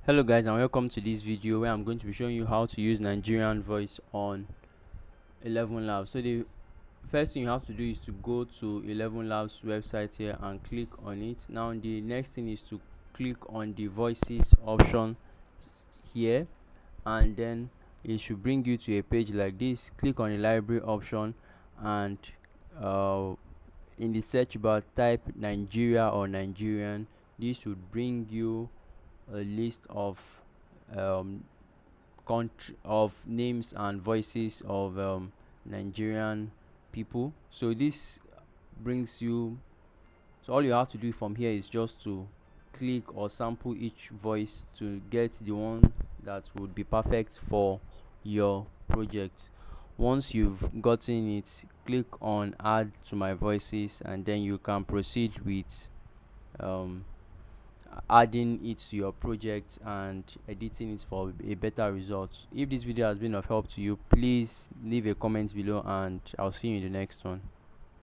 Hello guys, and welcome to this video where I'm going to be showing you how to use Nigerian voice on 11 labs. So the first thing you have to do is to go to 11 labs website here and click on it. Now the next thing is to click on the voices option here, and then it should bring you to a page like this. Click on the library option, and uh, in the search bar type Nigeria or Nigerian. This would bring you a list of um, country of names and voices of Nigerian people. So this brings you, so all you have to do from here is just to click or sample each voice to get the one that would be perfect for your project. Once you've gotten it, click on add to my voices, and then you can proceed with um, adding it to your project and editing it for a better result. If this video has been of help to you, please leave a comment below, and I'll see you in the next one.